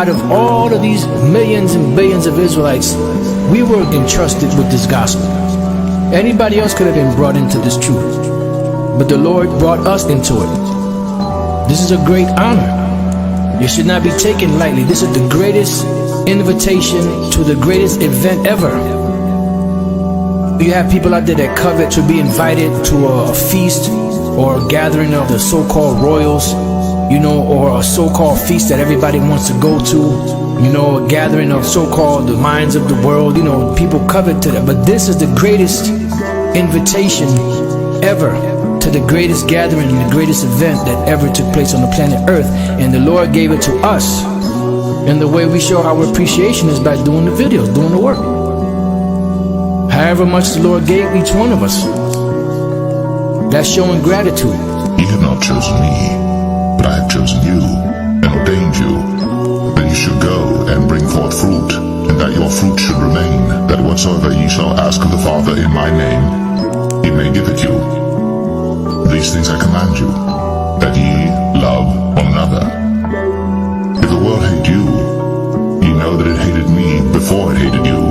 out of all of these millions and billions of Israelites, we were entrusted with this gospel. Anybody else could have been brought into this truth, but the Lord brought us into it. This is a great honor. It should not be taken lightly. This is the greatest invitation to the greatest event ever. You have people out there that covet to be invited to a feast or a gathering of the so-called royals, or a so-called feast that everybody wants to go to, a gathering of so-called the minds of the world. People covet to that. But this is the greatest invitation ever, to the greatest gathering and the greatest event that ever took place on the planet Earth. And the Lord gave it to us. And the way we show our appreciation is by doing the videos, doing the work. However much the Lord gave each one of us, that's showing gratitude. You have not chosen me, but I have chosen you and ordained you, that you should go and bring forth fruit, and that your fruit should remain, that whatsoever ye shall ask of the Father in my name, he may give it you. These things I command you, that ye love one another. If the world hate you, ye know that it hated me before it hated you.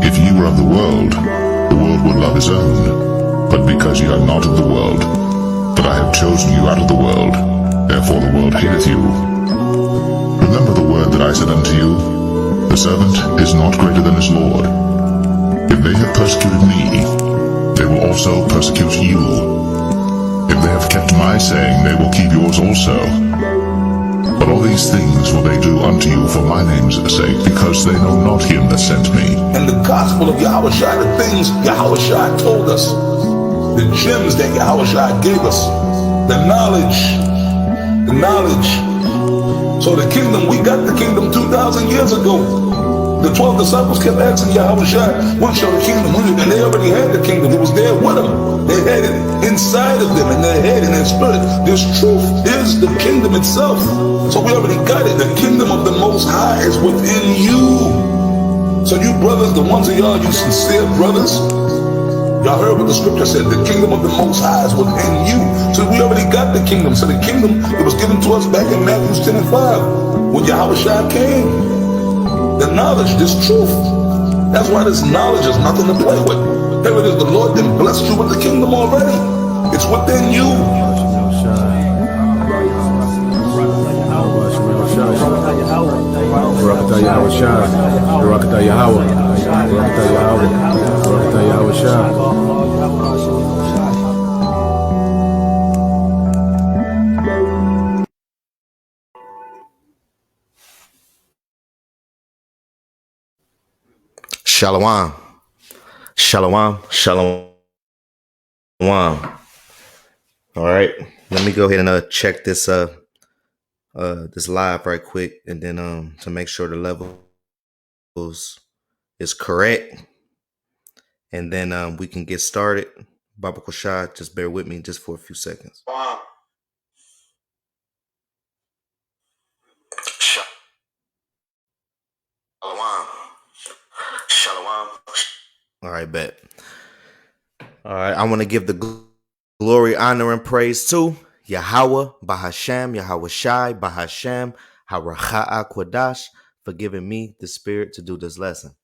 If ye were of the world would love his own. But because ye are not of the world, but I have chosen you out of the world, therefore the world hateth you. Remember the word that I said unto you, the servant is not greater than his Lord. If they have persecuted me, they will also persecute you. If they have kept my saying, they will keep yours also. But all these things will they do unto you for my name's sake, because they know not him that sent me. And the gospel of Yahushua, the things Yahushua told us, the gems that Yahushua gave us, the knowledge. So the kingdom, we got the kingdom 2,000 years ago. The 12 disciples kept asking Yahushua, when shall the kingdom? And they already had the kingdom. It was there with them. They had it inside of them, in their head, in their spirit. This truth is the kingdom itself. So we already got it. The kingdom of the Most High is within you. So you brothers, the ones of y'all, you sincere brothers, y'all heard what the scripture said. The kingdom of the Most High is within you. So we already got the kingdom. So the kingdom, it was given to us back in Matthew 10 and 5 when Yahushua came. The knowledge, this truth. That's why this knowledge is nothing to play with. Here it is, the Lord then blessed you with the kingdom already. It's within you. Shalom. Shalom. Shalom. All right. Let me go ahead and check this this live right quick, and then to make sure the levels is correct, and then we can get started. Baba Koshad, just bear with me just for a few seconds. Shalom. Shalom. All right, bet. All right, I want to give the glory, honor, and praise to Yahweh, Bahashem, Yahweh Shai, Bahashem, Haracha'a Kwadash, for giving me the spirit to do this lesson.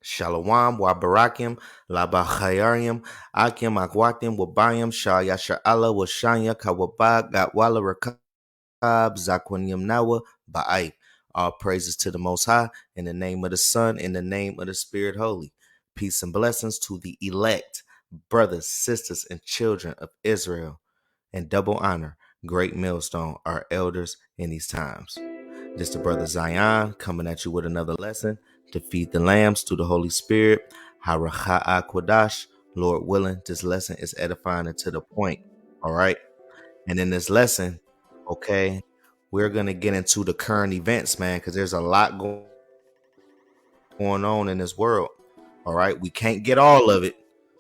Shalom, wa barakim, la bachayarium, akim, akwatim, wabayim, shah yasha'ala, washanya, kawabag, gatwala, rakab, zakwanyam nawa, ba'ai. All praises to the Most High, in the name of the Son, in the name of the Spirit Holy. Peace and blessings to the elect, brothers, sisters, and children of Israel, and double honor, great millstone, our elders in these times. This the brother Zion coming at you with another lesson to feed the lambs through the Holy Spirit. Haracha'a Kwadash, Lord willing, this lesson is edifying and to the point. All right. And in this lesson, okay, we're going to get into the current events, man, because there's a lot going on in this world. All right. We can't get all of it.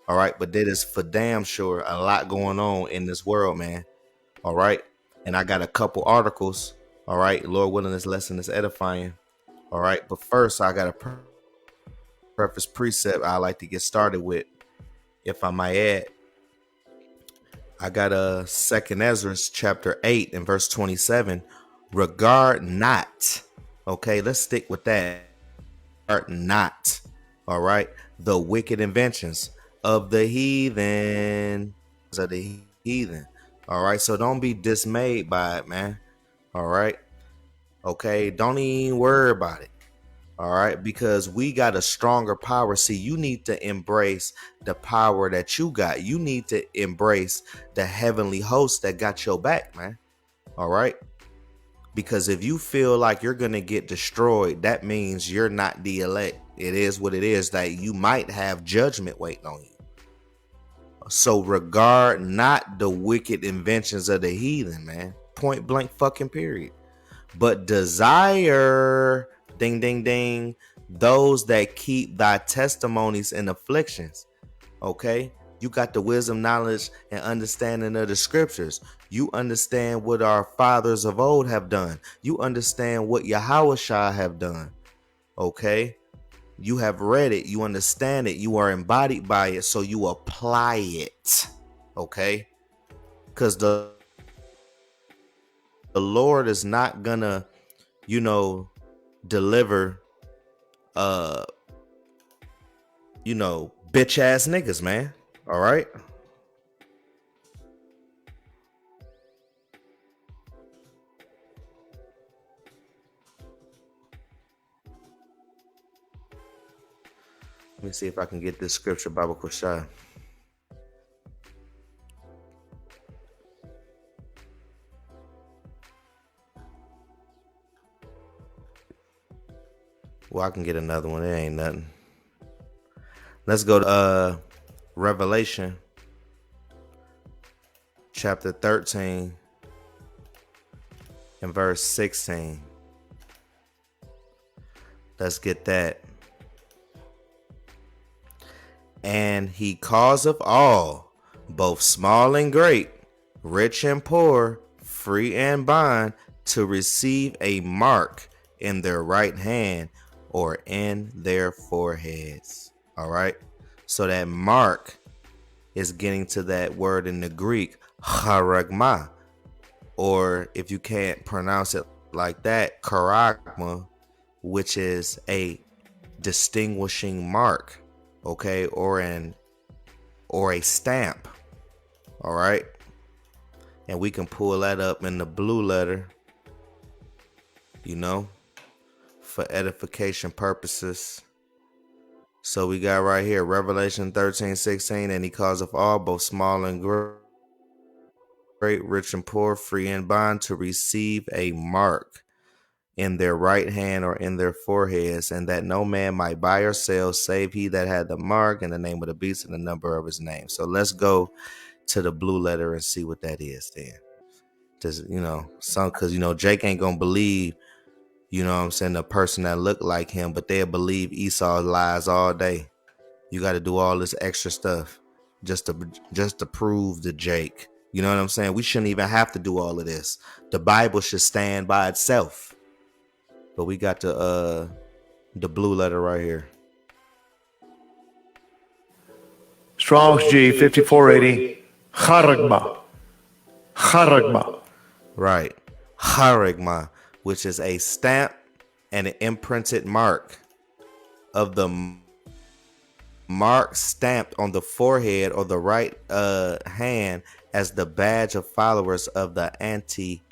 All right. But that is for damn sure a lot going on in this world, man. All right. And I got a couple articles. All right. Lord willing, this lesson is edifying. All right. But first, I got a preface precept I like to get started with. If I might add, I got a 2nd Ezra chapter 8 and verse 27. Regard not Okay, let's stick with that. Are not, all right, the wicked inventions of the heathen. All right, so don't be dismayed by it, man. All right, okay, don't even worry about it. All right, because we got a stronger power. See, you need to embrace the power that you got. You need to embrace the heavenly host that got your back, man. All right, because if you feel like you're going to get destroyed, that means you're not the elect. It is what it is, that you might have judgment waiting on you. So regard not the wicked inventions of the heathen, man. Point blank fucking period. But desire, ding, ding, ding, those that keep thy testimonies and afflictions. Okay? You got the wisdom, knowledge, and understanding of the scriptures. You understand what our fathers of old have done. You understand what Yahushua have done. Okay? You have read it. You understand it. You are embodied by it. So you apply it. Okay? Because the Lord is not gonna, deliver, bitch ass niggas, man. All right? Let me see if I can get this scripture, Bible Kushai. Well, I can get another one. It ain't nothing. Let's go to Revelation chapter 13 and verse 16. Let's get that. And he causeth all, both small and great, rich and poor, free and bond, to receive a mark in their right hand or in their foreheads. All right. So that mark is getting to that word in the Greek, charagma, or if you can't pronounce it like that, charagma, which is a distinguishing mark. Okay, or a stamp. All right, and we can pull that up in the blue letter, for edification purposes. So we got right here Revelation 13:16, and he causeth all, both small and great, rich and poor, free and bond, to receive a mark in their right hand or in their foreheads, and that no man might buy or sell save he that had the mark and the name of the beast and the number of his name. So let's go to the blue letter and see what that is then. Just, because, Jake ain't going to believe, the person that looked like him, but they'll believe Esau's lies all day. You got to do all this extra stuff just to prove to Jake. You know what I'm saying? We shouldn't even have to do all of this. The Bible should stand by itself. But we got the blue letter right here. Strong's G 5480. Charagma. Right. Charagma, which is a stamp and an imprinted mark of the mark stamped on the forehead or the right hand as the badge of followers of the Antichrist.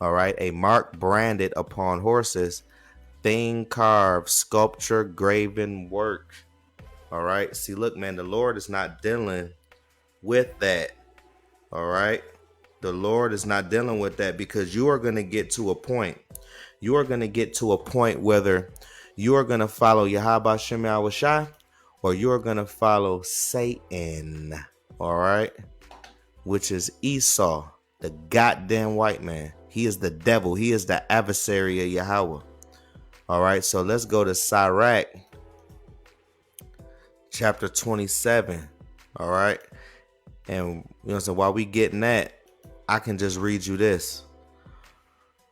All right, a mark branded upon horses, thing carved, sculpture, graven work. All right, see, look, man, the Lord is not dealing with that. All right, the Lord is not dealing with that, because you are going to get to a point. You are going to get to a point whether you are going to follow Yahweh Shem Yahushua or you are going to follow Satan. All right, which is Esau, the goddamn white man. He is the devil. He is the adversary of Yahweh. All right, so let's go to Sirach, chapter 27. All right, and so while we getting that, I can just read you this.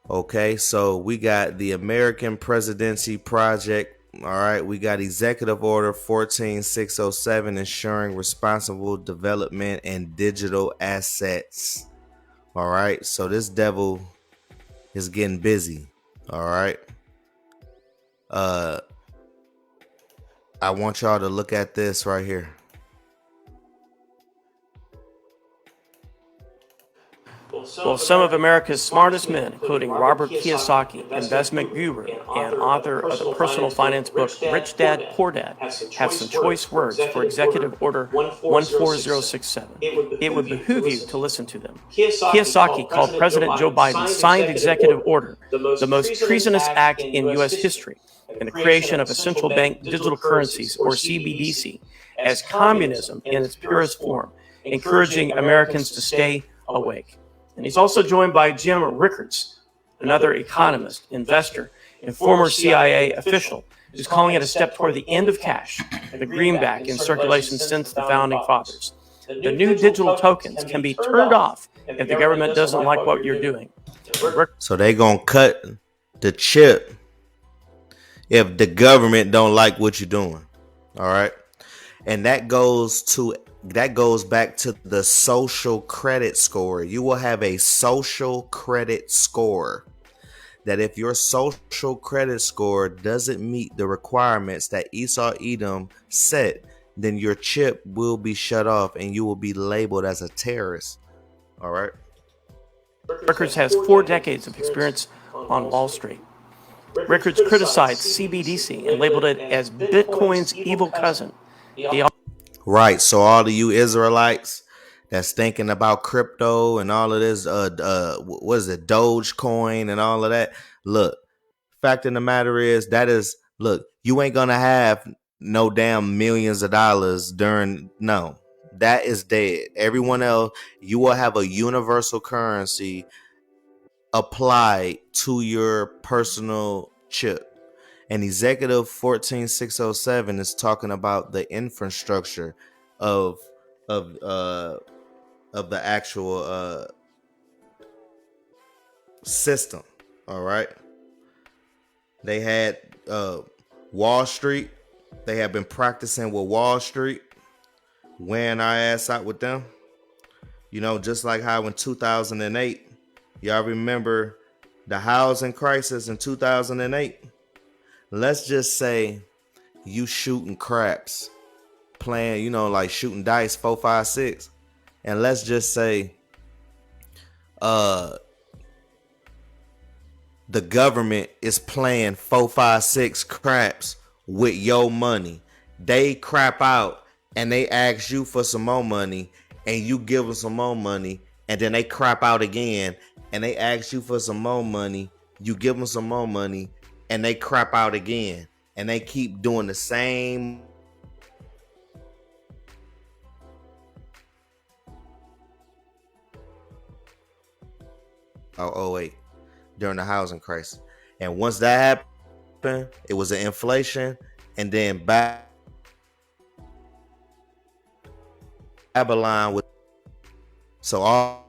Okay, so we got the American Presidency Project. All right, we got Executive Order 14607, ensuring responsible development and digital assets. All right, so this devil is getting busy. All right. I want y'all to look at this right here. Well, some of America's smartest men, including Robert Kiyosaki, investment guru and author of the personal finance book Rich Dad, Poor Dad, have some choice words for Executive Order 14067. It would behoove you to listen to them. Kiyosaki called President Joe Biden's signed executive order the most treasonous act in U.S. history, and the creation of a central bank digital currencies, or CBDC, as communism in its purest form, encouraging Americans to stay awake. And he's also joined by Jim Rickards, another economist, investor, and former CIA official, who's calling it a step toward the end of cash, the greenback in circulation since the founding fathers. The new digital tokens can be turned off if the government doesn't like what you're doing. So they gonna cut the chip if the government don't like what you're doing. All right. And that goes back to the social credit score. You will have a social credit score that if your social credit score doesn't meet the requirements that Esau Edom set, then your chip will be shut off and you will be labeled as a terrorist. All right. Rickards has 4 decades of experience on Wall Street. Rickards criticized CBDC and labeled it as Bitcoin's evil cousin. Right. So all of you Israelites that's thinking about crypto and all of this, what is it, Dogecoin and all of that. Look, fact of the matter is you ain't gonna have no damn millions of dollars that is dead. Everyone else, you will have a universal currency applied to your personal chip. And Executive 14607 is talking about the infrastructure of the actual system. All right. They had Wall Street. They have been practicing with Wall Street, wearing our ass out with them. You know, just like how in 2008, y'all remember the housing crisis in 2008? Let's just say you shooting craps, playing, like shooting dice 4, 5, 6. And let's just say the government is playing 4, 5, 6 craps with your money. They crap out and they ask you for some more money and you give them some more money, and then they crap out again and they ask you for some more money. You give them some more money and they crap out again, and they keep doing the same. Wait, during the housing crisis. And once that happened, it was an inflation, and then Babylon with. So all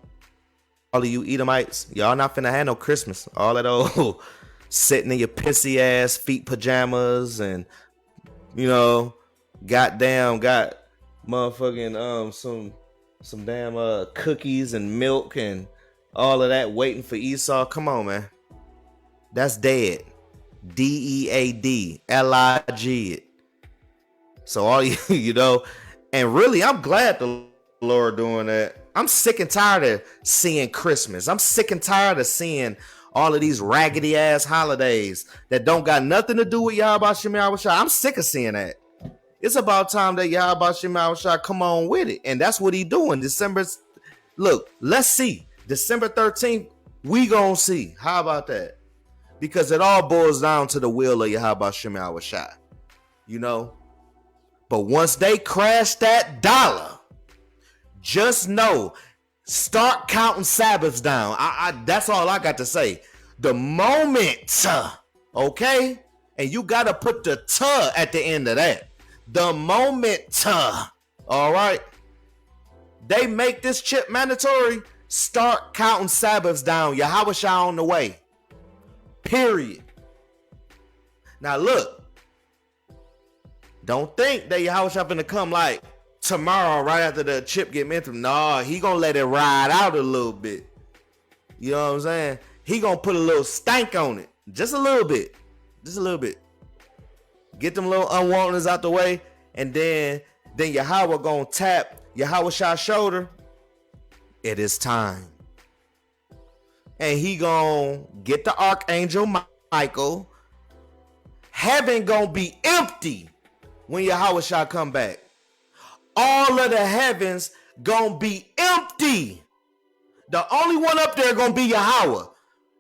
of you Edomites, y'all not finna have no Christmas. All that old sitting in your pissy ass feet pajamas and got motherfucking some damn cookies and milk and all of that waiting for Esau. Come on, man. That's dead. DEAD LIG. So all you and really I'm glad the Lord doing that. I'm sick and tired of seeing Christmas. I'm sick and tired of seeing all of these raggedy ass holidays that don't got nothing to do with Yahweh Shem Yahushua. I'm sick of seeing that. It's about time that Yahweh Shem Yahushua come on with it. And that's what he doing. Look, let's see. December 13th, we gonna see. How about that? Because it all boils down to the will of Yahweh Shem Yahushua. But once they crash that dollar, just know, start counting Sabbaths down. That's all I got to say. The moment, okay? And you got to put the "t" at the end of that. The moment, all right? They make this chip mandatory. Start counting Sabbaths down. Yahweh Shah on the way. Period. Now look. Don't think that Yahweh Shah finna come like tomorrow right after the chip get minted. Nah, he gonna let it ride out a little bit. You know what I'm saying? He gonna put a little stank on it. Just a little bit. Just a little bit. Get them little unwantedness out the way, and then Yahweh gonna tap Yahweh Shah's shoulder. It is time. And he gonna get the Archangel Michael. Heaven gonna be empty when Yahweh Shah come back. All of the heavens gonna be empty. The only one up there gonna be Yahweh.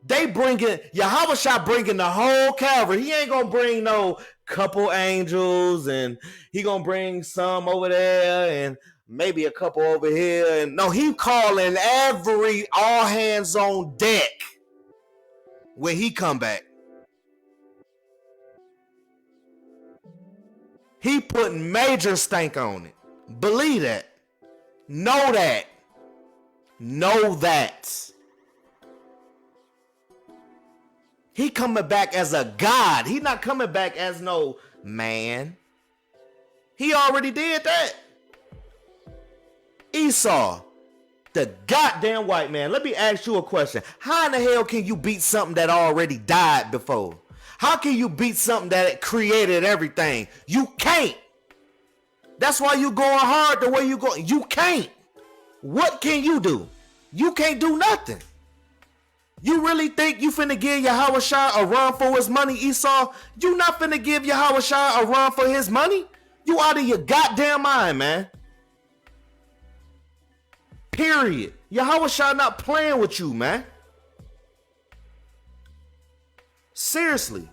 They bringing Yahweh Shah bringing the whole Calvary. He ain't gonna bring no couple angels, and he gonna bring some over there and maybe a couple over here. And no, he calling all hands on deck when he come back. He putting major stank on it. Believe that. Know that. Know that. He coming back as a God. He not coming back as no man. He already did that. Esau, the goddamn white man. Let me ask you a question. How in the hell can you beat something that already died before? How can you beat something that created everything? You can't. That's why you going hard the way you go. You can't. What can you do? You can't do nothing. You really think you finna give Yahweh Shah a run for his money, Esau? You not finna give Yahweh Shah a run for his money? You out of your goddamn mind, man. Period. Yahweh Shah not playing with you, man. Seriously.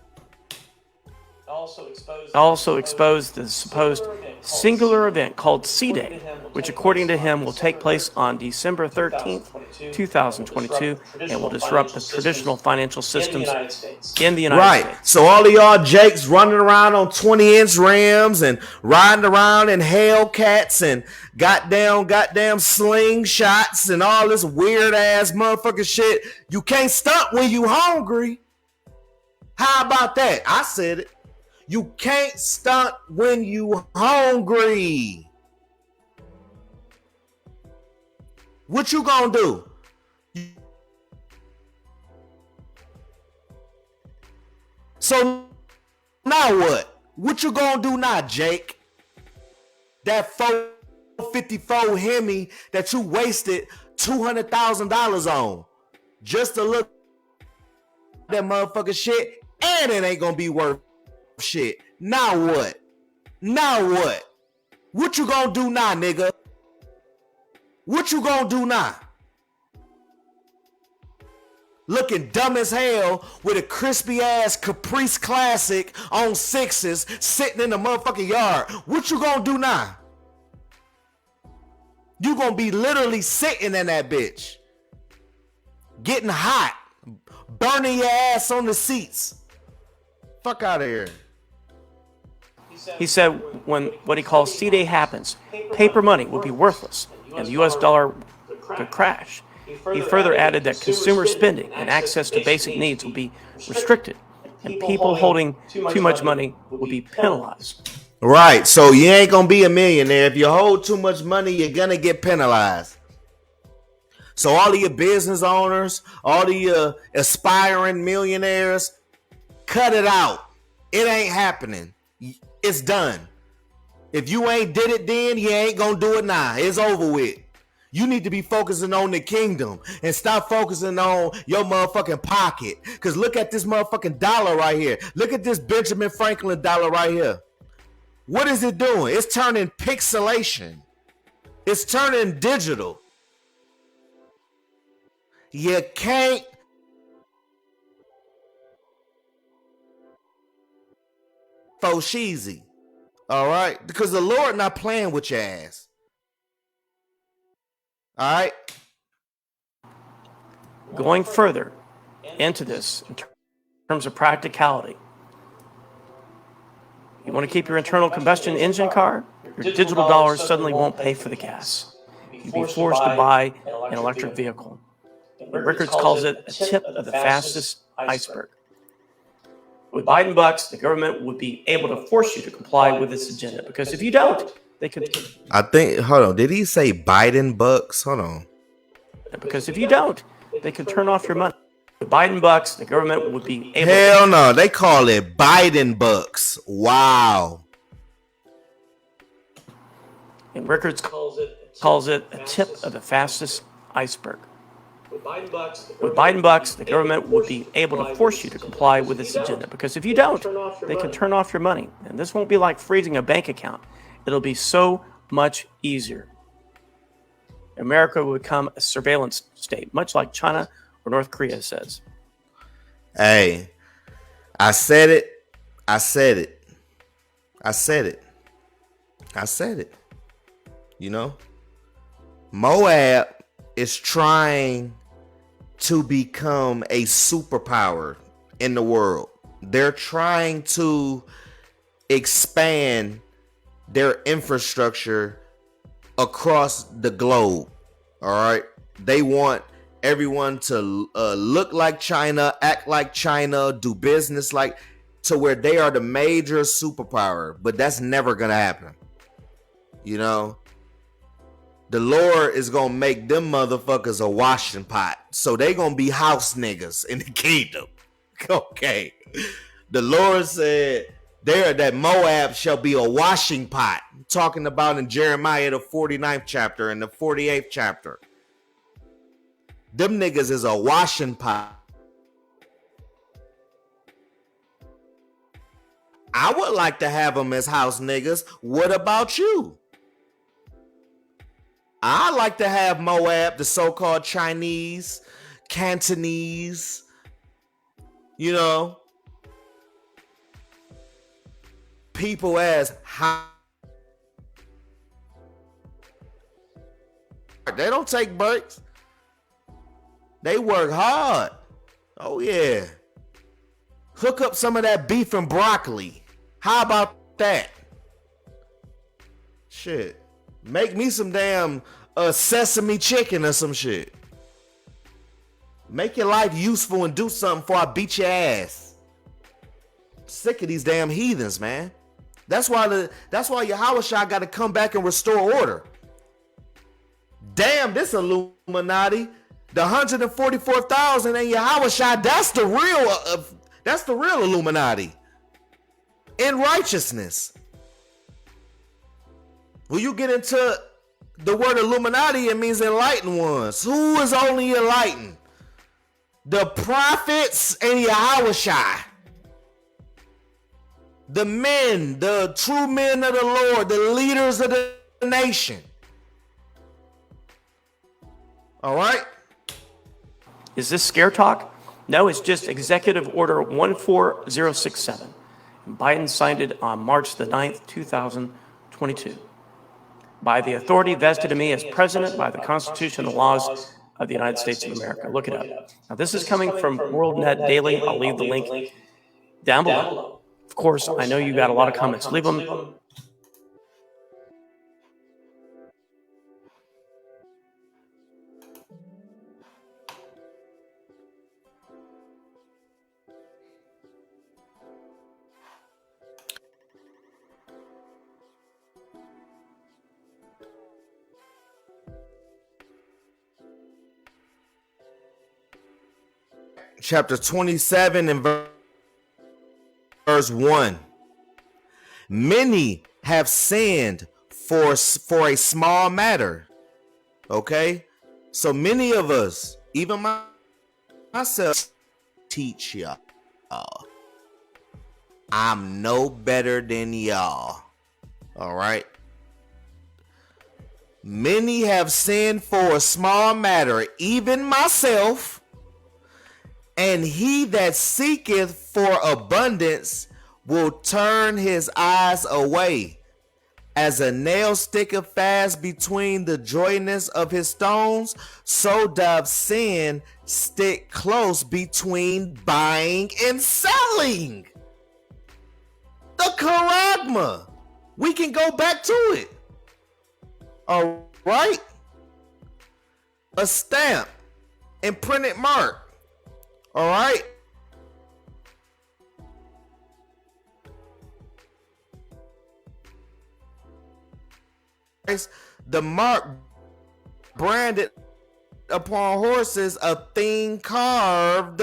Also exposed the supposed singular event called C-Day, which according to him will take place on December 13th, 2022, and will disrupt the traditional financial systems in the United States. So all of y'all Jakes running around on 20-inch Rams and riding around in Hellcats and goddamn slingshots and all this weird ass motherfucking shit. You can't stunt when you hungry. How about that? I said it. You can't stunt when you hungry. What you gonna do? So now what? What you gonna do now, Jake? That 454 Hemi that you wasted $200,000 on just to look at that motherfucking shit, and it ain't gonna be worth shit. Now what? Now what? What you gonna do now, nigga? What you gonna do now? Looking dumb as hell with a crispy ass Caprice Classic on 6s sitting in the motherfucking yard. What you gonna do now? You gonna be literally sitting in that bitch, getting hot, burning your ass on the seats. Fuck out of here. He said when what he calls C-Day happens, paper money will be worthless and the U.S. dollar could crash. He further added that consumer spending and access to basic needs will be restricted, and people holding too much money will be penalized. Right, so you ain't gonna be a millionaire. If you hold too much money, you're gonna get penalized. So all of your business owners, all of your aspiring millionaires, cut it out. It ain't happening. It's done. If you ain't did it then, you ain't gonna do it now. It's over with. You need to be focusing on the kingdom and stop focusing on your motherfucking pocket. Because look at this motherfucking dollar right here. Look at this Benjamin Franklin dollar right here. What is it doing? It's turning pixelation. It's turning digital. You can't Fosheezy. All right? Because the Lord not playing with your ass. All right? Going further into this in terms of practicality, you want to keep your internal combustion engine car? Your digital dollars suddenly won't pay for the gas. You'll be forced to buy an electric vehicle. Rickards calls it a tip of the fastest iceberg. With Biden bucks, the government would be able to force you to comply with this agenda, because if you don't, they could. I think, hold on, did he say Biden bucks? Hold on. Because if you don't, they could turn off your money. With Biden bucks, the government would be able Hell no, they call it Biden bucks. Wow. and Rickards calls it a tip of the fastest iceberg. With Biden bucks, the government would be able to force you to comply with this agenda, because if you don't, they can turn off your money. And this won't be like freezing a bank account. It'll be so much easier. America will become a surveillance state, much like China or North Korea says. Hey, I said it. I said it. I said it. I said it. You know, Moab is trying to become a superpower in the world. They're trying to expand their infrastructure across the globe. All right. They want everyone to look like China, act like China, do business like, to where they are the major superpower. But that's never going to happen. You know, the Lord is going to make them motherfuckers a washing pot. So they going to be house niggas in the kingdom. Okay. The Lord said that Moab shall be a washing pot. I'm talking about in Jeremiah, the 49th chapter and the 48th chapter. Them niggas is a washing pot. I would like to have them as house niggas. What about you? I like to have Moab, the so-called Chinese, Cantonese, you know, people as high. They don't take breaks. They work hard. Oh, yeah. Hook up some of that beef and broccoli. How about that? Shit. Make me some damn sesame chicken or some shit. Make your life useful and do something before I beat your ass. Sick of these damn heathens, man. That's why Yahushua got to come back and restore order. Damn, this Illuminati, the 144,000 and Yahushua, that's the real Illuminati. In righteousness. When you get into the word Illuminati, it means enlightened ones. Who is only enlightened? The prophets and Yahushua. The men, the true men of the Lord, the leaders of the nation. All right? Is this scare talk? No, it's just Executive Order 14067. And Biden signed it on March the 9th, 2022. By the authority vested in me as president by the Constitution and laws of the United States of America. Look it up. Now, this is coming from WorldNet Daily. I'll leave the link down below. Of course, I know you got a lot of comments. Leave them. Chapter 27 and verse 1. Many have sinned for a small matter. Okay? So many of us, even myself, teach y'all. I'm no better than y'all. All right? Many have sinned for a small matter, even myself. And he that seeketh for abundance will turn his eyes away. As a nail sticketh fast between the jointness of his stones, so doth sin stick close between buying and selling. The charagma. We can go back to it. All right? A stamp and printed mark. All right. The mark branded upon horses a thing carved,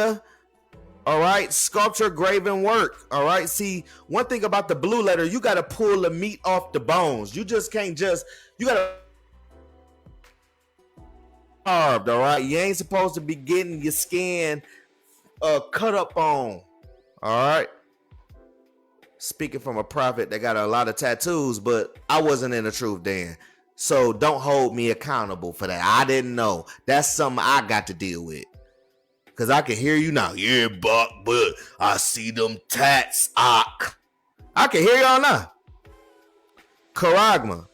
all right, sculpture, graven work, all right. See, one thing about the blue letter, you got to pull the meat off the bones. You just can't you got to carved, all right. You ain't supposed to be getting your skin cut up on, all right. Speaking from a prophet that got a lot of tattoos, but I wasn't in the truth then. So don't hold me accountable for that. I didn't know. That's something I got to deal with. Cause I can hear you now. Yeah, Buck, but I see them tats. I can hear y'all now. Charagma.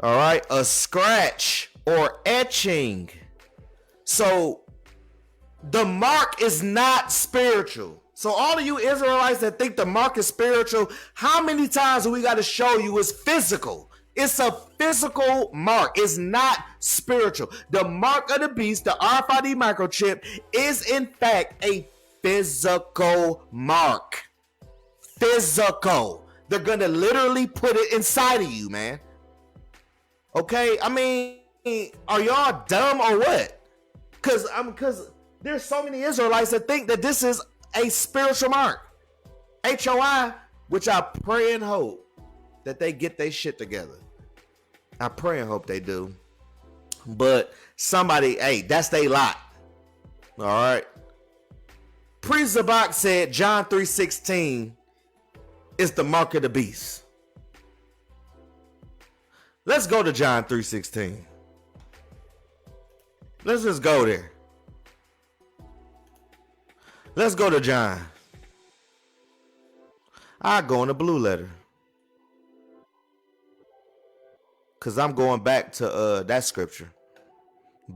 All right. A scratch or etching. So the mark is not spiritual. So all of you Israelites that think the mark is spiritual, how many times do we got to show you it's physical? It's a physical mark. It's not spiritual. The mark of the beast, the RFID microchip, is in fact a physical mark. Physical. They're going to literally put it inside of you, man. Okay? I mean, are y'all dumb or what? Because there's so many Israelites that think that this is a spiritual mark. HOI, which I pray and hope that they get their shit together. I pray and hope they do. But somebody, hey, that's they lot. All right. Priest Zabak said John 3:16 is the mark of the beast. Let's go to John 3:16. Let's just go there. Let's go to John. I go in the blue letter. Because I'm going back to that scripture.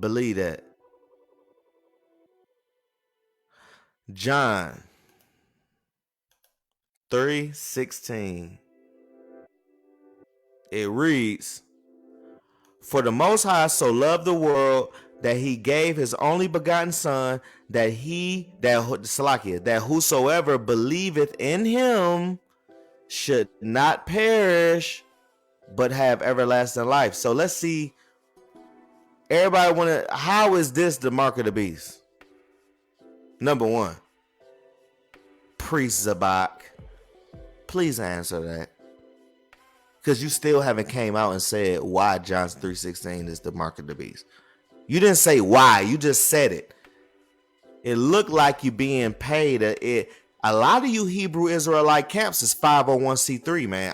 Believe that. John 3:16. It reads, "For the Most High so loved the world that he gave his only begotten Son, that whosoever believeth in him should not perish, but have everlasting life." So let's see. Everybody how is this the mark of the beast? Number one, Priest Zabak, please answer that. Because you still haven't came out and said why John 3:16 is the mark of the beast. You didn't say why, you just said it. It looked like you being paid. A lot of you Hebrew Israelite camps is 501c3, man.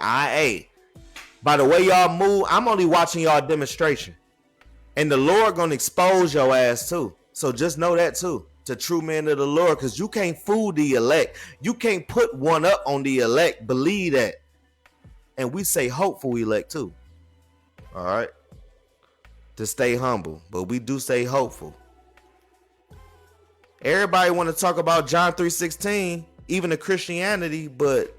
By the way y'all move, I'm only watching y'all demonstration. And the Lord gonna expose your ass too. So just know that too. To true men of the Lord, because you can't fool the elect. You can't put one up on the elect. Believe that. And we say hopeful elect too. All right. To stay humble, but we do say hopeful. Everybody want to talk about John 3:16, even the Christianity, but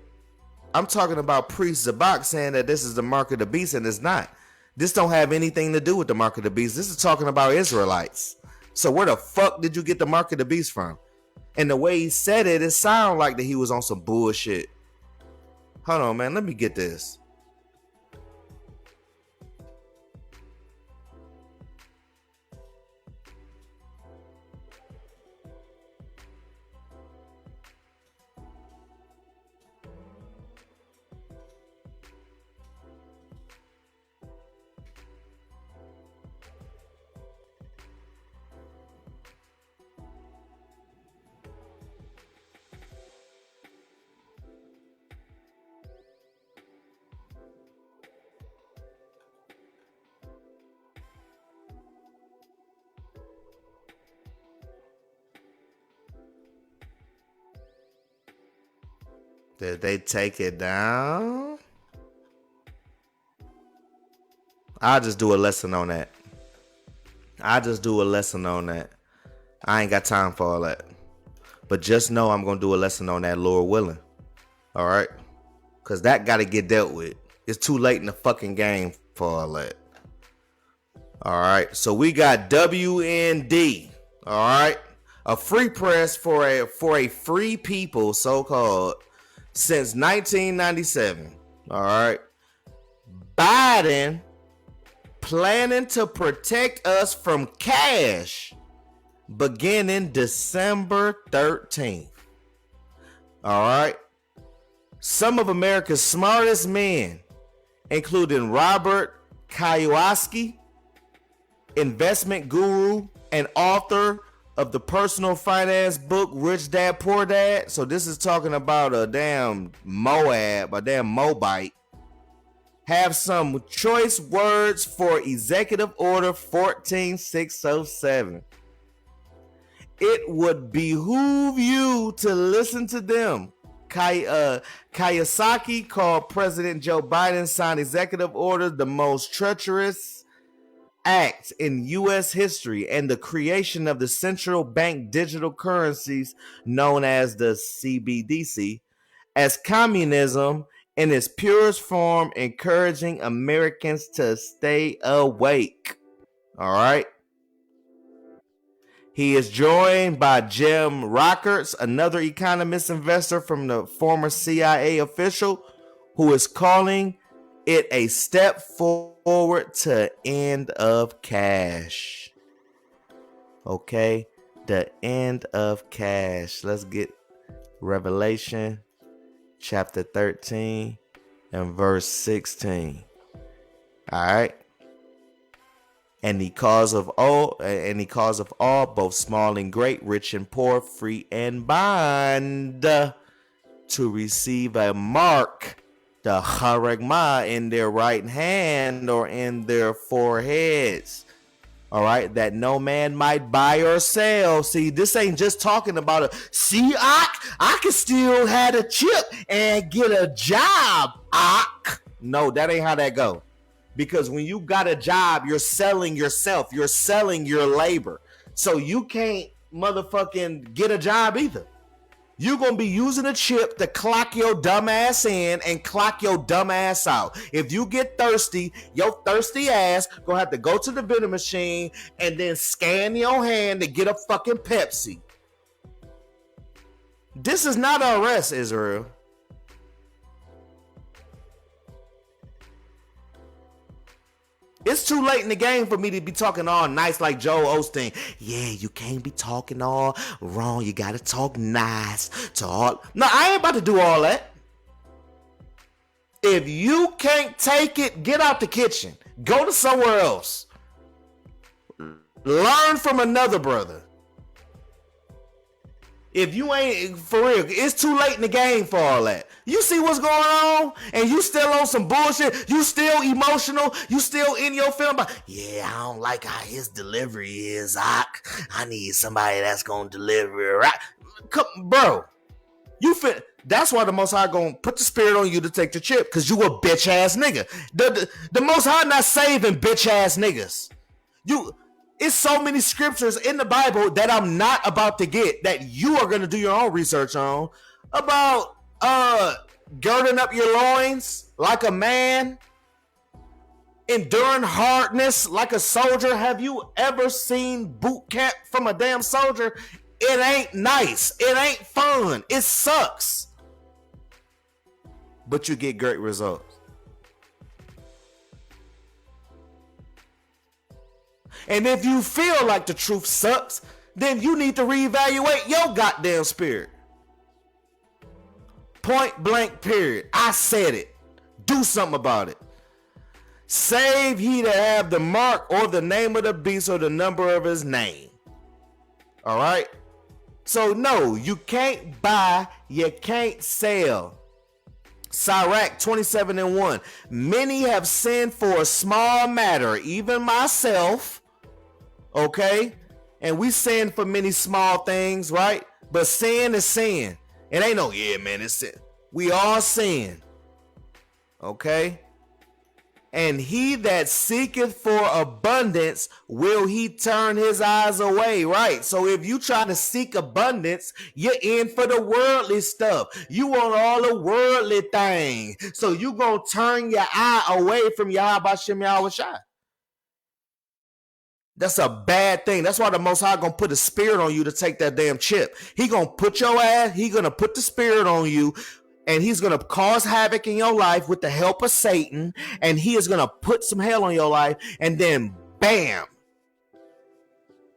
I'm talking about Priest Zabak saying that this is the mark of the beast, and it's not. This don't have anything to do with the mark of the beast. This is talking about Israelites. So where the fuck did you get the mark of the beast from? And the way he said it, it sounded like that he was on some bullshit. Hold on, man. Let me get this. Did they take it down? I'll just do a lesson on that. I ain't got time for all that. But just know I'm going to do a lesson on that, Lord willing. All right? Because that got to get dealt with. It's too late in the fucking game for all that. All right? So we got WND. All right? A free press for a free people, so-called, since 1997. All right. Biden planning to protect us from cash beginning December 13th. All right. Some of America's smartest men, including Robert Kiyosaki, investment guru and author of the personal finance book Rich Dad Poor Dad. So this is talking about a damn Moab, a damn Moabite, have some choice words for Executive Order 14607. It would behoove you to listen to them. Kiyosaki called President Joe Biden signed Executive Order the most treacherous act in U.S. history and the creation of the central bank digital currencies known as the CBDC as communism in its purest form, encouraging Americans to stay awake. All right. He is joined by Jim Rockerts, another economist investor from the former CIA official, who is calling it a step forward to end of cash. Okay, the end of cash. Let's get Revelation chapter 13 and verse 16. All right. And he calls of all, both small and great, rich and poor, free and bond, to receive a mark, the charagma, in their right hand or in their foreheads. All right, that no man might buy or sell. See, this ain't just talking about I can still have a chip and get a job. No, that ain't how that go. Because when you got a job, you're selling yourself. You're selling your labor. So you can't motherfucking get a job either. You're going to be using a chip to clock your dumb ass in and clock your dumb ass out. If you get thirsty, your thirsty ass going to have to go to the vending machine and then scan your hand to get a fucking Pepsi. This is not an arrest, Israel. It's too late in the game for me to be talking all nice like Joel Osteen. Yeah, you can't be talking all wrong. You gotta talk nice to all. No, I ain't about to do all that. If you can't take it, get out the kitchen. Go to somewhere else. Learn from another brother. If you ain't, for real, it's too late in the game for all that. You see what's going on and you still on some bullshit. You still emotional. You still in your film. But yeah, I don't like how his delivery is. I need somebody that's going to deliver it right. Come, bro, you fit. That's why the Most High going to put the spirit on you to take the chip, because you a bitch ass nigga. The Most High not saving bitch ass niggas. It's so many scriptures in the Bible that I'm not about to get that you are going to do your own research on about girding up your loins like a man, enduring hardness like a soldier. Have you ever seen boot camp from a damn soldier? It ain't nice. It ain't fun. It sucks. But you get great results. And if you feel like the truth sucks, then you need to reevaluate your goddamn spirit. Point blank, period. I said it. Do something about it. Save he that have the mark or the name of the beast or the number of his name. All right? So no, you can't buy, you can't sell. Sirach 27:1. Many have sinned for a small matter, even myself. Okay, and we sin for many small things, right? But sin is sin. It ain't no, yeah, man, it's sin. We all sin. Okay, and he that seeketh for abundance, will he turn his eyes away, right? So if you try to seek abundance, you're in for the worldly stuff. You want all the worldly things. So you gonna turn your eye away from Yahweh Shem Yahweh Shai. That's a bad thing. That's why the Most High gonna put a spirit on you to take that damn chip. He gonna put your ass, he gonna put the spirit on you, and he's going to cause havoc in your life with the help of Satan, and he is going to put some hell on your life, and then bam,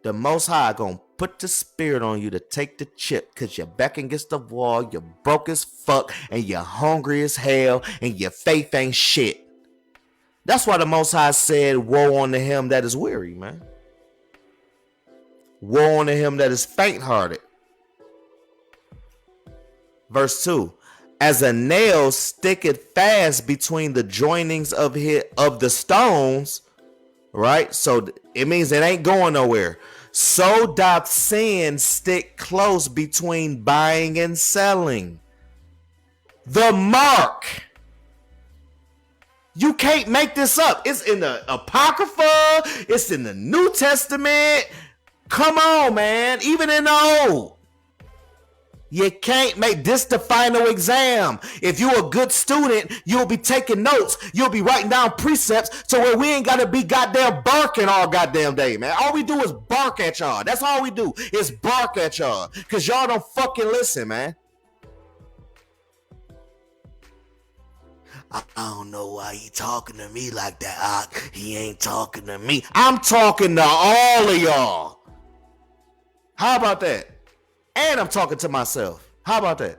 the Most High going to put the spirit on you to take the chip because you're back against the wall, you're broke as fuck, and you're hungry as hell, and your faith ain't shit. That's why the Most High said, woe unto him that is weary, man. Woe unto him that is faint-hearted. Verse 2. As a nail sticketh fast between the joinings of the stones, right? So it means it ain't going nowhere. So doth sin stick close between buying and selling. The mark. You can't make this up. It's in the Apocrypha. It's in the New Testament. Come on, man. Even in the Old. You can't make this the final exam. If you're a good student, you'll be taking notes. You'll be writing down precepts to where we ain't got to be goddamn barking all goddamn day, man. All we do is bark at y'all. That's all we do is bark at y'all because y'all don't fucking listen, man. I don't know why he talking to me like that. He ain't talking to me. I'm talking to all of y'all. How about that? And I'm talking to myself. How about that?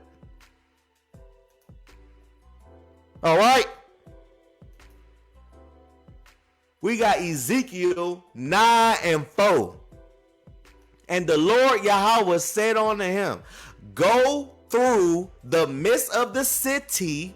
All right. We got Ezekiel 9:4. And the Lord Yahweh said unto him, go through the midst of the city,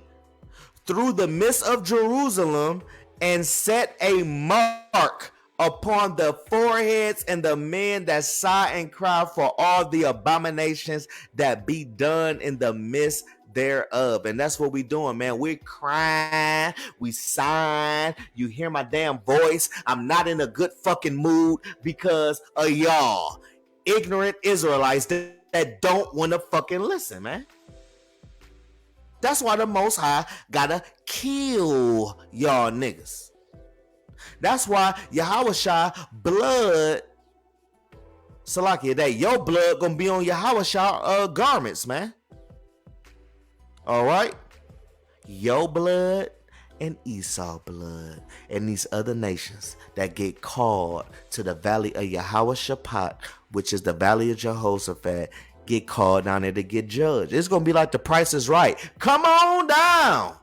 through the midst of Jerusalem, and set a mark upon the foreheads and the men that sigh and cry for all the abominations that be done in the midst thereof. And that's what we doing, man. We're crying, we sighing. You hear my damn voice. I'm not in a good fucking mood because of y'all ignorant Israelites that don't want to fucking listen, man. That's why the Most High gotta kill y'all niggas. That's why Yahushua blood, Salakia, that your blood gonna be on Yahushua garments, man. All right, your blood and Esau blood and these other nations that get called to the valley of Yahushua, which is the valley of Jehoshaphat, get called down there to get judged. It's gonna be like the Price is Right. Come on down.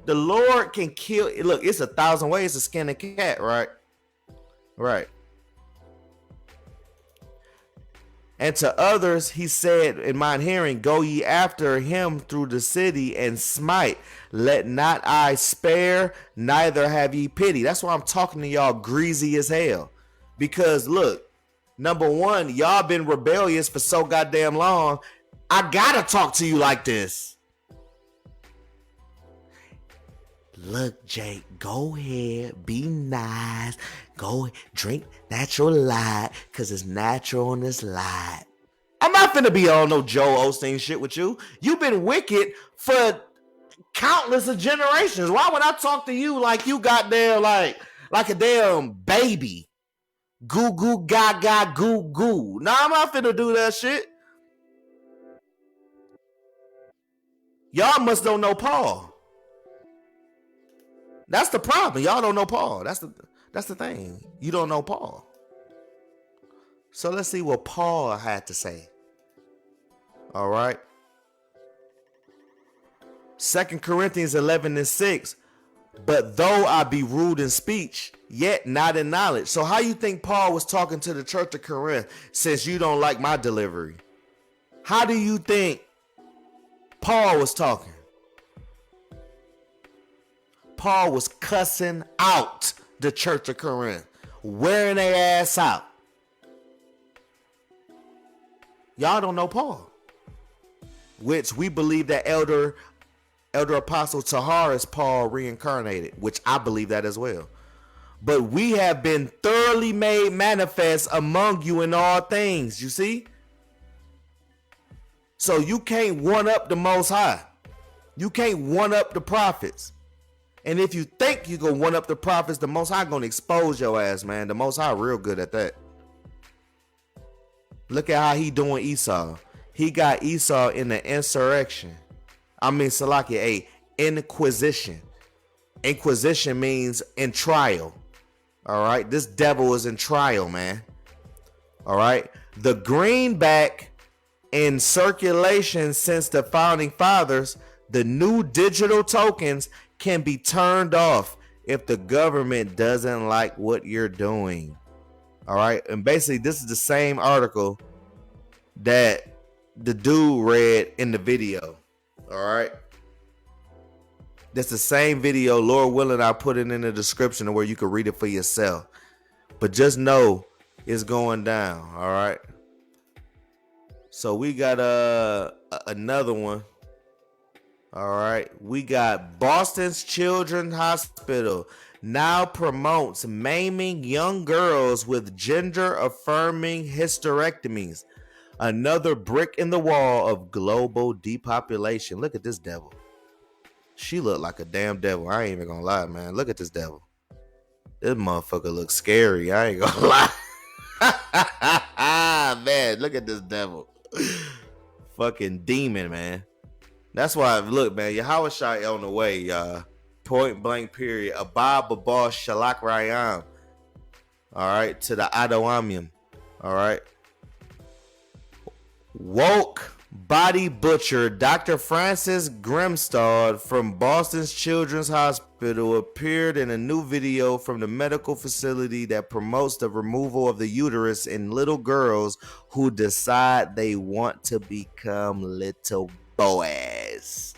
The Lord can kill. Look, it's 1,000 ways to skin a cat, right? Right. And to others he said in mine hearing, go ye after him through the city and smite. Let not I spare, neither have ye pity. That's why I'm talking to y'all greasy as hell. Because look, number one, y'all been rebellious for so goddamn long. I gotta talk to you like this. Look, Jake, go ahead, be nice. Go drink natural light, because it's natural in this light. I'm not finna be on no Joel Osteen shit with you. You've been wicked for countless of generations. Why would I talk to you like you got there like a damn baby? Goo goo gaga goo goo. Nah, I'm not finna do that shit. Y'all must don't know Paul. That's the problem. Y'all don't know Paul. That's the thing. You don't know Paul. So let's see what Paul had to say. All right. 2 Corinthians 11:6. But though I be rude in speech, yet not in knowledge. So how you think Paul was talking to the church of Corinth since you don't like my delivery? How do you think Paul was talking? Paul was cussing out the church of Corinth, wearing their ass out. Y'all don't know Paul, which we believe that Elder Apostle Tahar is Paul reincarnated, which I believe that as well. But we have been thoroughly made manifest among you in all things, you see? So you can't one up the Most High. You can't one up the prophets. And if you think you can one up the prophets, the Most High gonna expose your ass, man. The Most High real good at that. Look at how he doing Esau. He got Esau in the insurrection. Salakia, a inquisition. Inquisition means in trial. All right. This devil is in trial, man. All right. The greenback in circulation since the founding fathers, the new digital tokens can be turned off if the government doesn't like what you're doing. All right. And basically, this is the same article that the dude read in the video. All right. That's the same video. Lord willing, I'll put it in the description where you can read it for yourself. But just know it's going down. All right. So we got another one. All right. We got Boston's Children's Hospital now promotes maiming young girls with gender-affirming hysterectomies. Another brick in the wall of global depopulation. Look at this devil. She looked like a damn devil. I ain't even gonna lie, man. Look at this devil. This motherfucker looks scary. I ain't gonna lie. Man, look at this devil. Fucking demon, man. That's why, look, man, Yahweh Shai on the way, y'all. Point blank period. Abba Baba Shalak Rayam. All right, to the Adawamium. All right. Woke body butcher Dr. Francis Grimstad from Boston's Children's Hospital appeared in a new video from the medical facility that promotes the removal of the uterus in little girls who decide they want to become little boys.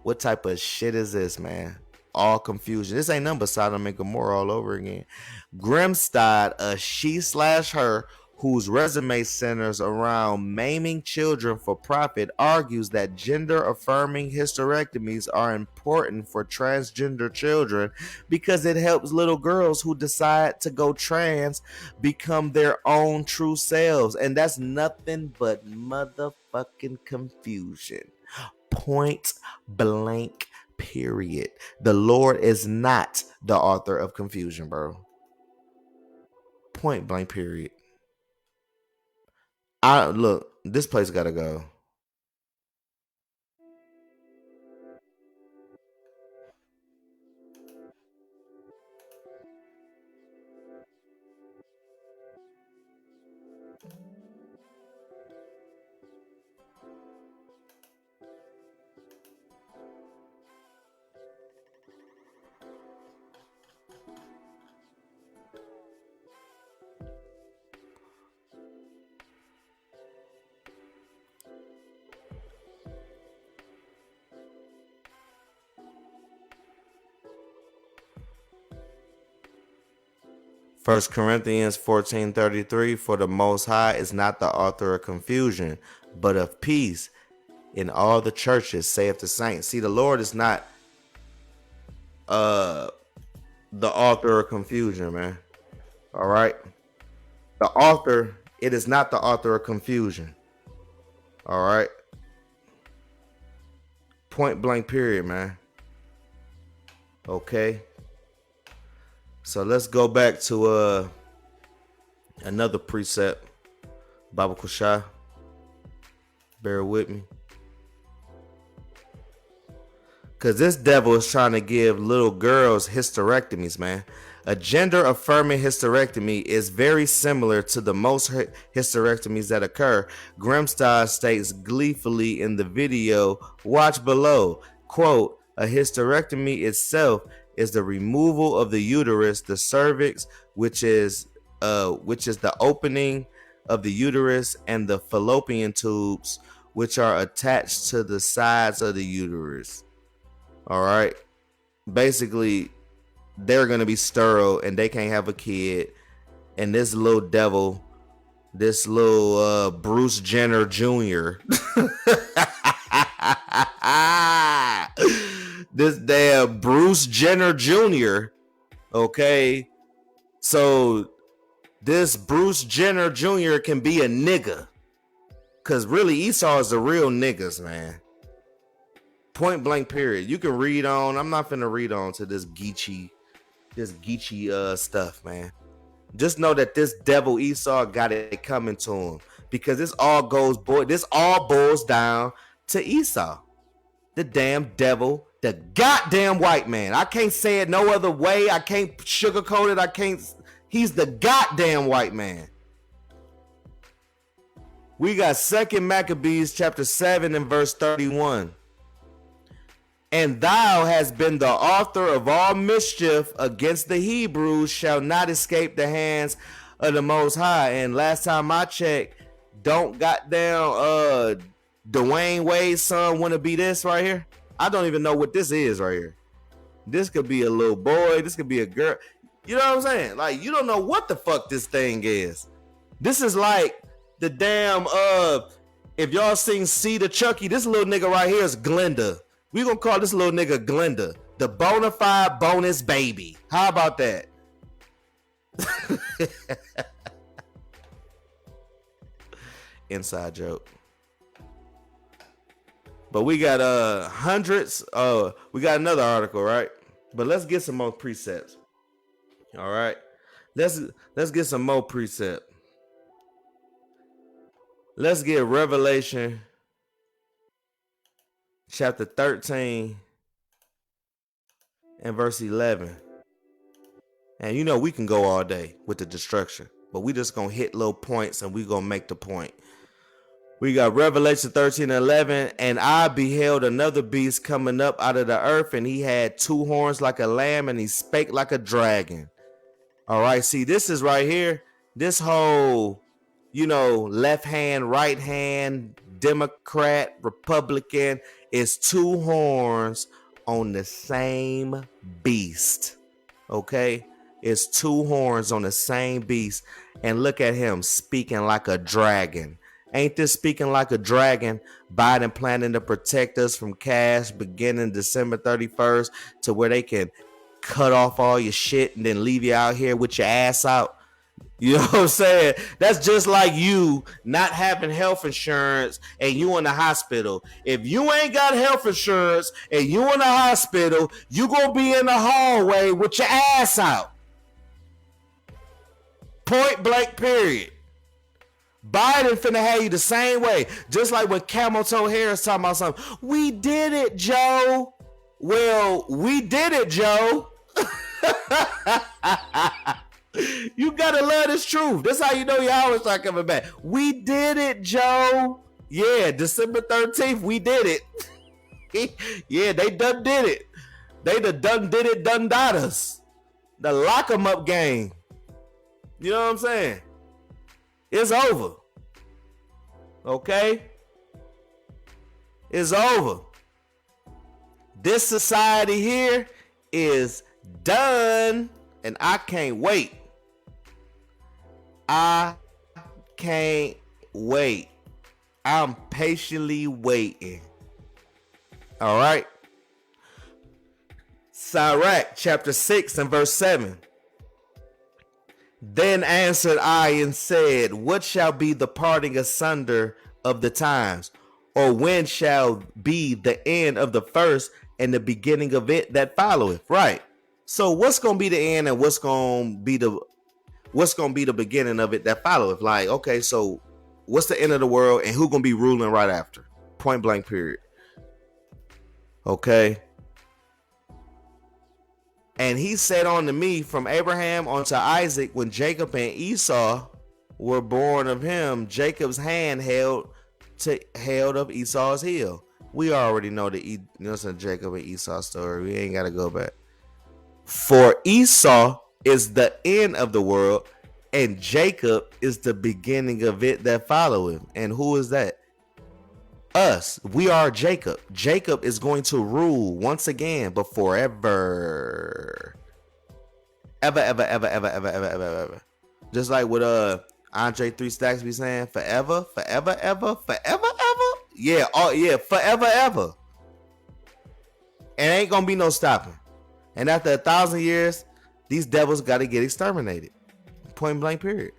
What type of shit is this, man? All confusion. This ain't nothing but Sodom and Gomorrah all over again. Grimstad, a she/her whose resume centers around maiming children for profit, argues that gender-affirming hysterectomies are important for transgender children because it helps little girls who decide to go trans become their own true selves. And that's nothing but motherfucking confusion. Point blank, period. The Lord is not the author of confusion, bro. Point blank, period. Look, this place gotta go. First Corinthians 14:33, for the Most High is not the author of confusion, but of peace in all the churches, saith the saints. See, the Lord is not the author of confusion, man. All right. The author, it is not the author of confusion. All right. Point blank, period, man. Okay. So let's go back to another precept. Baba Kushai. Bear with me. Because this devil is trying to give little girls hysterectomies, man. A gender-affirming hysterectomy is very similar to the most hysterectomies that occur. Grimstad states gleefully in the video, watch below, quote, a hysterectomy itself is the removal of the uterus, the cervix, which is the opening of the uterus, and the fallopian tubes, which are attached to the sides of the uterus. All right. Basically, they're going to be sterile and they can't have a kid. And this little devil, this little Bruce Jenner Jr. This damn Bruce Jenner Jr. Okay. So this Bruce Jenner Jr. can be a nigga. Because really, Esau is the real niggas, man. Point blank, period. You can read on. I'm not finna read on to this Geechee stuff, man. Just know that this devil Esau got it coming to him, because this all boils down to Esau. the damn devil, the goddamn white man. I can't say it no other way. I can't sugarcoat it. He's the goddamn white man. We got 2 Maccabees chapter 7 and verse 31. And thou hast been the author of all mischief against the Hebrews, shall not escape the hands of the Most High. And last time I checked, don't goddamn Dwayne Wade's son want to be this right here? I don't even know what this is right here. This could be a little boy. This could be a girl. You know what I'm saying? Like, you don't know what the fuck this thing is. This is like the damn, if y'all seen See the Chucky, this little nigga right here is Glenda. We gonna call this little nigga Glenda, the bona fide bonus baby. How about that? Inside joke. But we got hundreds. We got another article, right? But let's get some more precepts. All right. Let's get some more precept. Let's get Revelation chapter 13 and verse 11. And you know we can go all day with the destruction, but we just gonna hit little points and we gonna make the point. We got Revelation 13 and 11. And I beheld another beast coming up out of the earth, and he had 2 horns like a lamb, and he spake like a dragon. All right, see, this is right here. This whole, left hand, right hand, Democrat, Republican, is 2 horns on the same beast. Okay, it's 2 horns on the same beast. And look at him speaking like a dragon. Ain't this speaking like a dragon? Biden planning to protect us from cash beginning December 31st to where they can cut off all your shit and then leave you out here with your ass out. You know what I'm saying? That's just like you not having health insurance and you in the hospital. If you ain't got health insurance and you in the hospital, you gonna be in the hallway with your ass out. Point blank, period. Biden finna have you the same way. Just like when Camel Toe Harris talking about something. We did it, Joe. Well, we did it, Joe. You gotta love this truth. That's how you know your hours start coming back. We did it, Joe. Yeah, December 13th, we did it. Yeah, they done did it. They done did it, done dot us. The lock 'em up game. You know what I'm saying? It's over. Okay? It's over. This society here is done, and I can't wait. I can't wait. I'm patiently waiting. All right? Sirach chapter 6 and verse 7. Then answered I and said, what shall be the parting asunder of the times? Or when shall be the end of the first and the beginning of it that followeth? Right. So what's going to be the end and what's going to be the beginning of it that followeth? Like, okay, so what's the end of the world and who going to be ruling right after? Point blank, period. Okay. And he said unto me, from Abraham unto Isaac, when Jacob and Esau were born of him, Jacob's hand held of Esau's heel. We already know the Jacob and Esau story. We ain't got to go back. For Esau is the end of the world, and Jacob is the beginning of it that followeth. And who is that? Us. We are Jacob. Jacob is going to rule once again, but forever. Ever. Just like what Andre 3 Stacks be saying, forever. Yeah, forever. And ain't gonna be no stopping. And after 1,000 years, these devils gotta get exterminated. Point blank, period.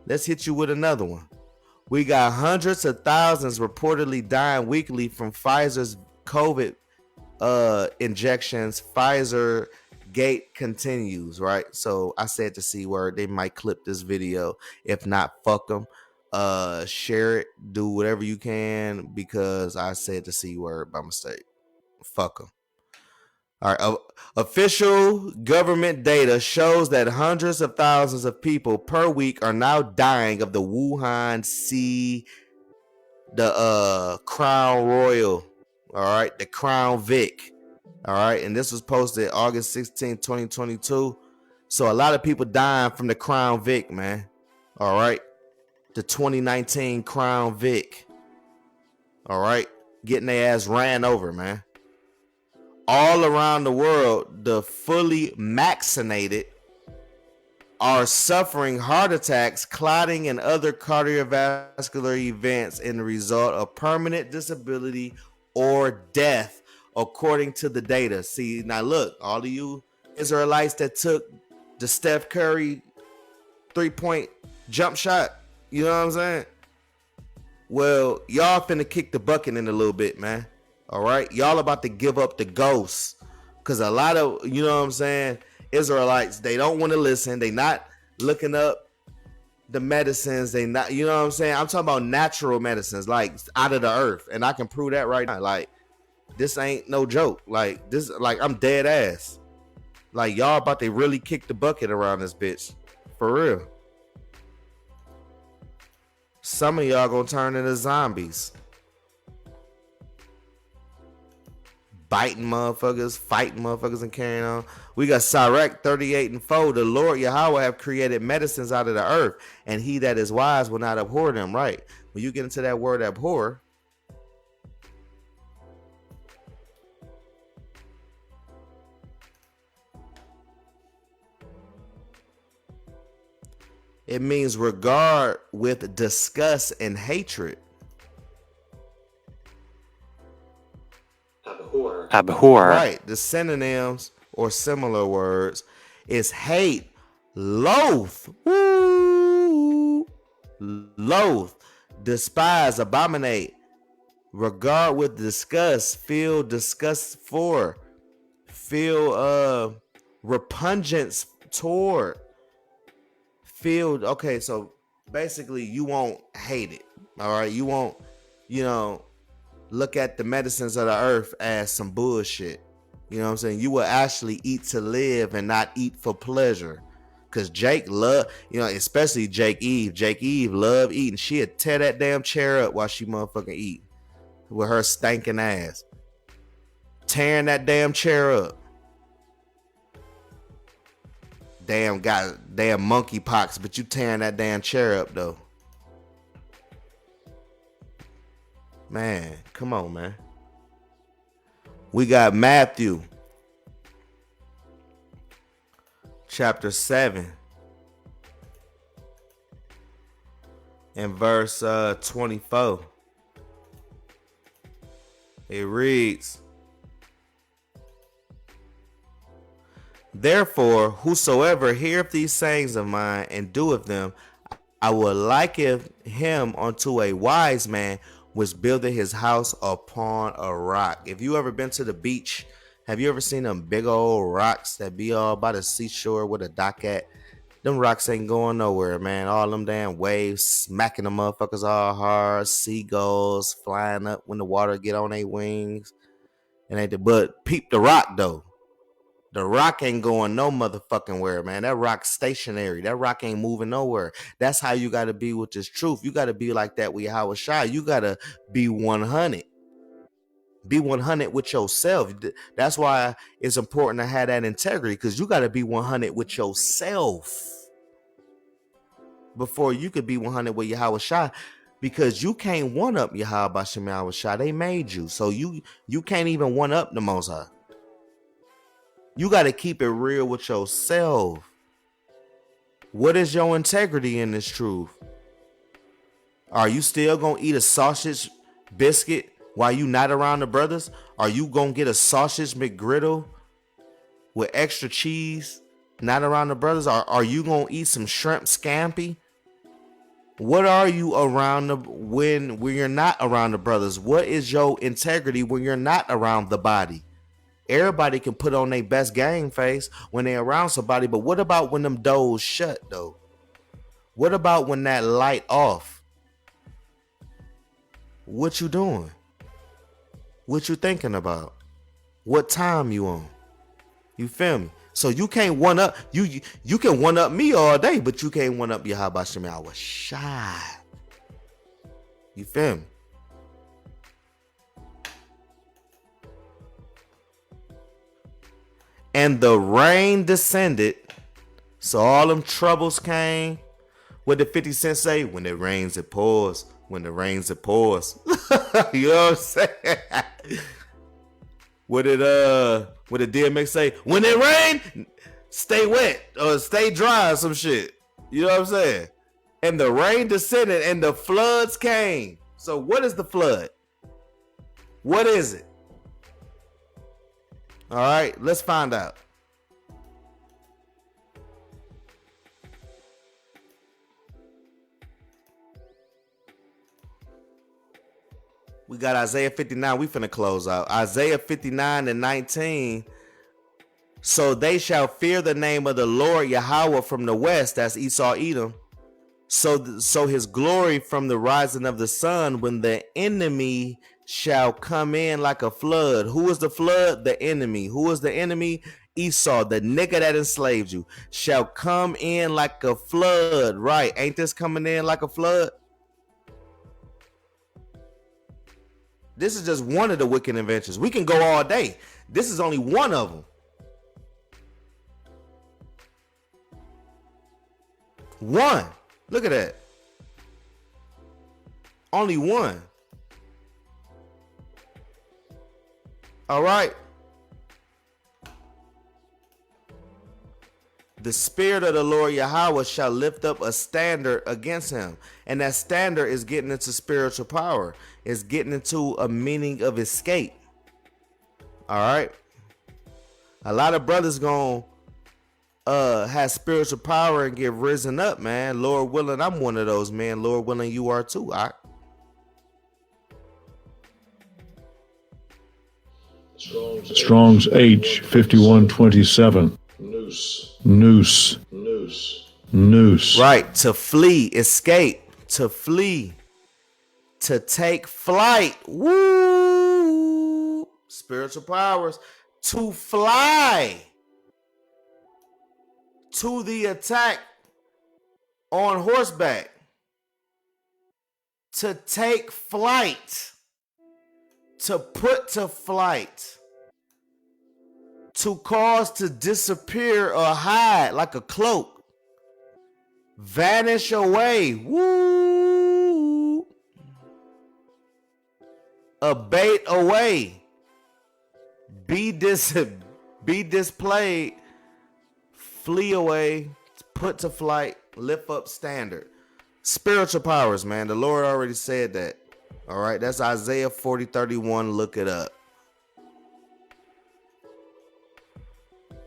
Let's hit you with another one. We got hundreds of thousands reportedly dying weekly from Pfizer's COVID injections. Pfizer gate continues, right? So I said the C word. They might clip this video. If not, fuck them. Share it. Do whatever you can because I said the C word by mistake. Fuck them. All right. Official government data shows that hundreds of thousands of people per week are now dying of the Wuhan the Crown Royal. All right. The Crown Vic. All right. And this was posted August 16, 2022. So a lot of people dying from the Crown Vic, man. All right. The 2019 Crown Vic. All right. Getting their ass ran over, man. All around the world, the fully vaccinated are suffering heart attacks, clotting, and other cardiovascular events in the result of permanent disability or death, according to the data. See, now look, all of you Israelites that took the Steph Curry 3-point jump shot, you know what I'm saying? Well, y'all finna kick the bucket in a little bit, man. All right, y'all about to give up the ghost, because a lot of, you know what I'm saying, Israelites, they don't want to listen. They not looking up the medicines. They not, you know what I'm saying. I'm talking about natural medicines, like out of the earth, and I can prove that right now. Like, this ain't no joke. Like this, like I'm dead ass. Like y'all about to really kick the bucket around this bitch, for real. Some of y'all gonna turn into zombies. Biting motherfuckers, fighting motherfuckers, and carrying on. We got Sirach 38:4. The Lord Yahweh have created medicines out of the earth, and he that is wise will not abhor them. Right. When you get into that word abhor, it means regard with disgust and hatred. Abhor. Right. The synonyms or similar words is hate, loath, woo, loath, despise, abominate, regard with disgust, feel disgust for, feel repugnance toward, feel. Okay, so basically you won't hate it. All right, you won't, you know, look at the medicines of the earth as some bullshit. You know what I'm saying? You will actually eat to live and not eat for pleasure. Cause Jake love, you know, especially Jake Eve. Jake Eve love eating. She'd tear that damn chair up while she motherfucking eat with her stinking ass. Tearing that damn chair up. Damn got damn monkeypox, but you tearing that damn chair up though. Man, come on, man. We got Matthew chapter 7 and verse 24. It reads, therefore, whosoever heareth these sayings of mine and doeth them, I will liken him unto a wise man which builded his house upon a rock. If you ever been to the beach, have you ever seen them big old rocks that be all by the seashore with a dock at? Them rocks ain't going nowhere, man. All them damn waves smacking the motherfuckers all hard. Seagulls flying up when the water get on their wings. But peep the rock though. The rock ain't going no motherfucking where, man. That rock's stationary. That rock ain't moving nowhere. That's how you got to be with this truth. You got to be like that with Yahweh Shai. You got to be 100. Be 100 with yourself. That's why it's important to have that integrity, because you got to be 100 with yourself before you could be 100 with Yahweh Shai, because you can't one-up Yahweh Bashem Yahweh Shai. They made you. So you can't even one-up the Most High. You got to keep it real with yourself. What is your integrity in this truth? Are you still going to eat a sausage biscuit while you not around the brothers? Are you going to get a sausage McGriddle with extra cheese not around the brothers? Are you going to eat some shrimp scampi? What are you around when you're not around the brothers? What is your integrity when you're not around the body? Everybody can put on their best game face when they're around somebody, but what about when them doors shut though? What about when that light off? What you doing? What you thinking about? What time you on? You feel me? So you can't one up you can one up me all day, but you can't one up Yahweh Hashem Yahweh Shai. You feel me? And the rain descended, so all them troubles came. What did 50 Cent say? When it rains, it pours. When it rains, it pours. You know what I'm saying? What did DMX say? When it rain, stay wet or stay dry or some shit. You know what I'm saying? And the rain descended and the floods came. So what is the flood? What is it? All right, let's find out. We got Isaiah 59. We finna close out. Isaiah 59 and 19. So they shall fear the name of the Lord Yahweh from the west. That's Esau, Edom. So his glory from the rising of the sun, when the enemy shall come in like a flood. Who is the flood? The enemy. Who is the enemy? Esau, the nigga that enslaved you, shall come in like a flood. Right? Ain't this coming in like a flood? This is just one of the wicked inventions. We can go all day. This is only one of them. One. Look at that. Only one. All right. The spirit of the Lord Yahweh shall lift up a standard against him. And that standard is getting into spiritual power. It's getting into a meaning of escape. All right. A lot of brothers gonna have spiritual power and get risen up, man. Lord willing, I'm one of those, man. Lord willing, you are too. All right. Strong's H 5127. Noose. Right. To flee, escape, to flee, to take flight. Woo! Spiritual powers. To fly to the attack on horseback. To take flight. To put to flight. To cause to disappear or hide like a cloak. Vanish away. Woo. Abate away. Be displayed. Flee away. Put to flight. Lift up standard. Spiritual powers, man. The Lord already said that. All right. That's Isaiah 40:31. Look it up.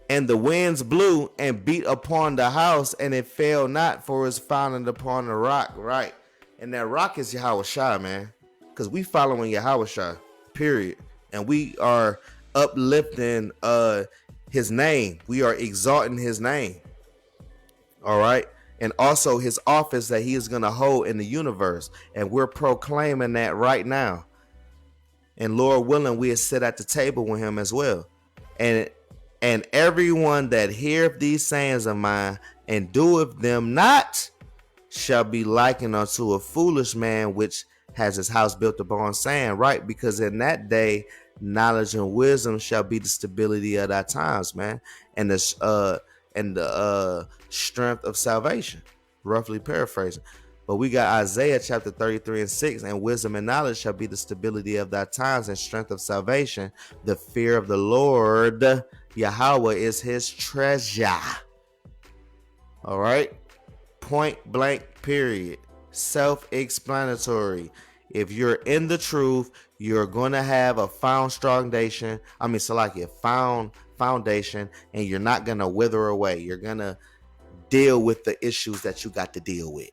And the winds blew and beat upon the house, and it fell not, for it was founded upon the rock. Right. And that rock is Yahweh Shai, man. Because we following Yahweh Shai, period. And we are uplifting his name. We are exalting his name. All right. And also his office that he is going to hold in the universe. And we're proclaiming that right now. And Lord willing, we'll sit at the table with him as well. And everyone that heareth these sayings of mine and doeth them not shall be likened unto a foolish man which has his house built upon sand. Right? Because in that day, knowledge and wisdom shall be the stability of thy times, man. And the strength of salvation. Roughly paraphrasing. But we got Isaiah chapter 33 and 6. And wisdom and knowledge shall be the stability of thy times and strength of salvation. The fear of the Lord Yahweh is his treasure. All right. Point blank, period. Self-explanatory. If you're in the truth, you're going to have a found foundation. Found foundation, and you're not going to wither away. You're going to deal with the issues that you got to deal with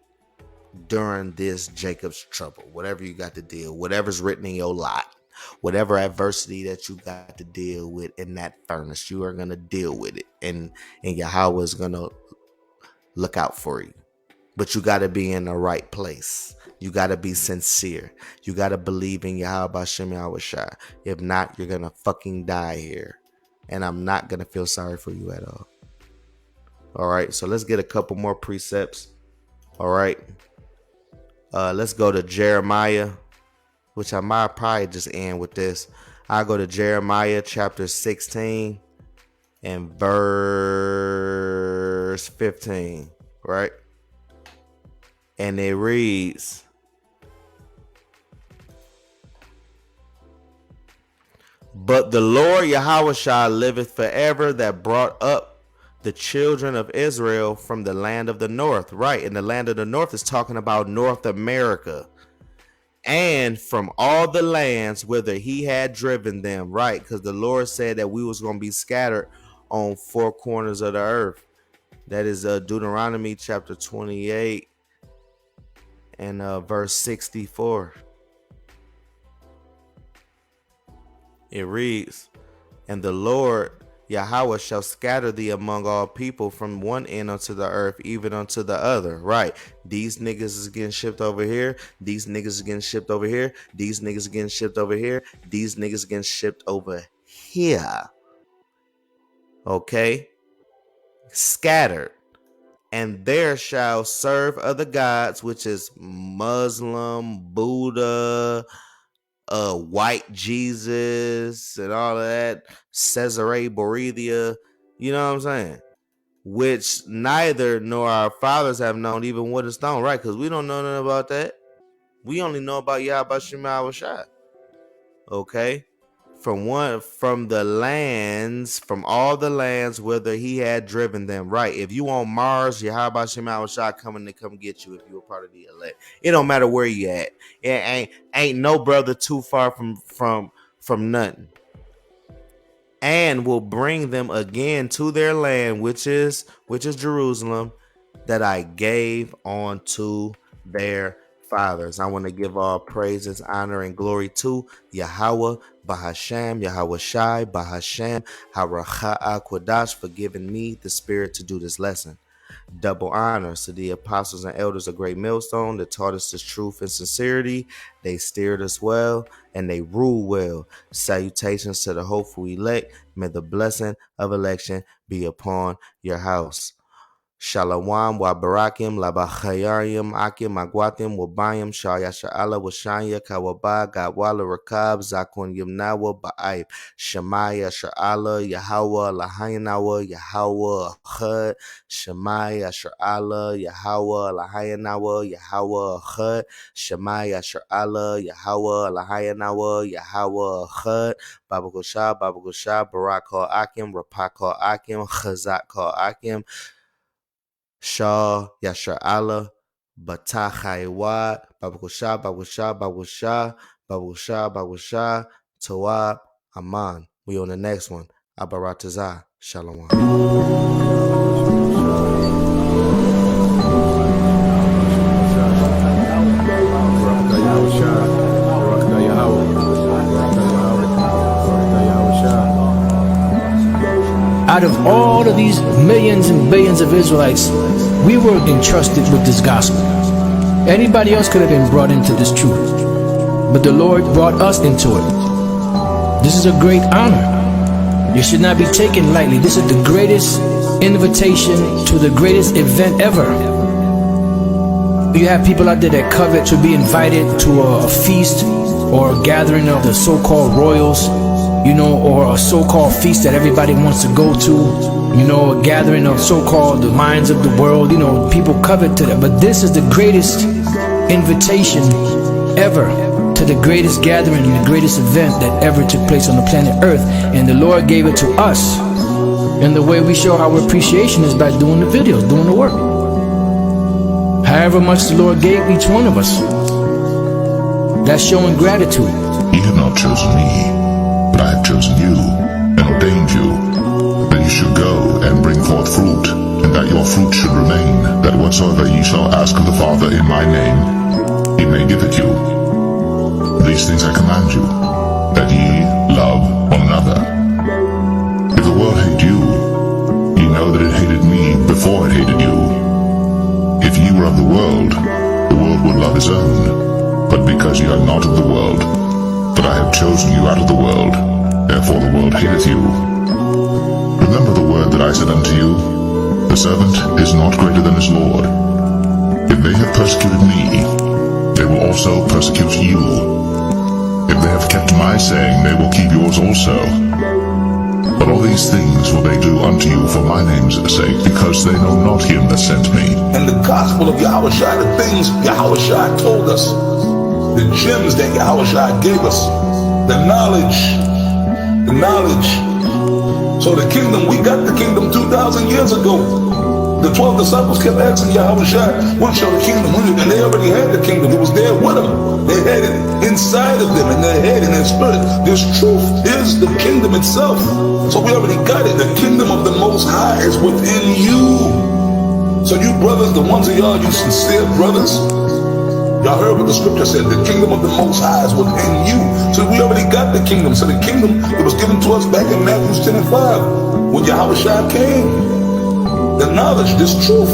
during this Jacob's trouble. Whatever you got to deal, whatever's written in your lot. Whatever adversity that you got to deal with in that furnace, you are going to deal with it. And Yahweh is going to look out for you. But you got to be in the right place. You got to be sincere. You got to believe in Yahweh Hashem Yahweh Shai. If not, you're going to fucking die here. And I'm not going to feel sorry for you at all. All right. So let's get a couple more precepts. All right. Let's go to Jeremiah, which I might probably just end with this. I'll go to Jeremiah chapter 16 and verse 15. Right. And it reads, but the Lord Yahweh Shai liveth forever, that brought up the children of Israel from the land of the north. Right. And the land of the north is talking about North America. And from all the lands whither he had driven them. Right. Because the Lord said that we was going to be scattered on four corners of the earth. That is Deuteronomy chapter 28 and verse 64. It reads, and the Lord Yahweh shall scatter thee among all people from one end unto the earth, even unto the other. Right. These niggas is getting shipped over here. These niggas is getting shipped over here. These niggas is getting shipped over here. These niggas is getting shipped over here. Okay. Scattered. And there shall serve other gods, which is Muslim, Buddha, white Jesus, and all of that, Caesarea Borgia, you know what I'm saying? Which neither nor our fathers have known, even with a stone, right? Because we don't know nothing about that. We only know about Yahweh Shem Yahweh Shai. Okay? From the lands, from all the lands whither he had driven them. Right. If you on Mars, Yahweh Shem Yahweh Shai coming to come get you if you were part of the elect. It don't matter where you at. It ain't no brother too far from nothing. And will bring them again to their land, which is Jerusalem, that I gave unto their fathers. I want to give all praises, honor, and glory to Yahweh Bahasham, Yahweh Shai Bahasham, Haracha'a Kodash, for giving me the spirit to do this lesson. Double honors to the apostles and elders of Great Millstone that taught us this truth and sincerity. They steered us well and they rule well. Salutations to the hopeful elect. May the blessing of election be upon your house. Shalom wa barakim la bachayarium akim magwatim wabayim shaya sha'ala washanya kawaba gawala rakab zakun yimnawa ba'aib shamaya sha'ala Yahweh lahayanawa Yahweh chad shamaya sha'ala Yahweh lahayanawa Yahweh chad shamaya sha'ala Yahweh lahayanawa Yahweh chad babagosha barak ha akim rapak ha akim chazak ha akim Shah Yashar Allah Batachaiwa Babusha Tawab Aman. We on the next one. Abaratazah. Shalom. Out of all of these millions and billions of Israelites, we were entrusted with this gospel. Anybody else could have been brought into this truth, but the Lord brought us into it. This is a great honor. It should not be taken lightly. This is the greatest invitation to the greatest event ever. You have people out there that covet to be invited to a feast or a gathering of the so-called royals, you know, or a so-called feast that everybody wants to go to, you know, a gathering of so-called the minds of the world, you know, people covet to that. But this is the greatest invitation ever to the greatest gathering and the greatest event that ever took place on the planet Earth. And the Lord gave it to us. And the way we show our appreciation is by doing the videos, doing the work. However much the Lord gave each one of us, that's showing gratitude. You have not chosen me, but I have chosen you and ordained you, that you should go and bring forth fruit, and that your fruit should remain, that whatsoever ye shall ask of the Father in my name, he may give it you. These things I command you, that ye love one another. If the world hate you, ye know that it hated me before it hated you. If ye were of the world, the world would love his own. But because you are not of the world, but I have chosen you out of the world, therefore the world hateth you. Remember the word that I said unto you, the servant is not greater than his Lord. If they have persecuted me, they will also persecute you. If they have kept my saying, they will keep yours also. But all these things will they do unto you for my name's sake, because they know not him that sent me. And the gospel of Yahushua, the things Yahushua told us, the gems that Yahushua gave us, the knowledge. So the kingdom, we got the kingdom 2,000 years ago. The 12 disciples kept asking Yahushua, when shall the kingdom? And they already had the kingdom. It was there with them. They had it inside of them, in their head, in their spirit. This truth is the kingdom itself. So we already got it. The kingdom of the Most High is within you. So you brothers, the ones of y'all, you sincere brothers, y'all heard what the scripture said. The kingdom of the Most High is within you. So we already got the kingdom. So the kingdom, it was given to us back in Matthew 10 and 5 when Yahushua came. The knowledge, this truth.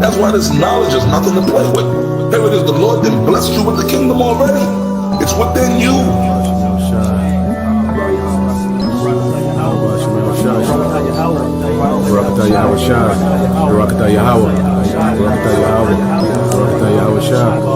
That's why this knowledge is nothing to play with. Here it is, the Lord then blessed you with the kingdom already. It's within you. Barakatah Yahushua, Barakatah Yahweh, Barakatah Yahweh, Barakatah Yahushua.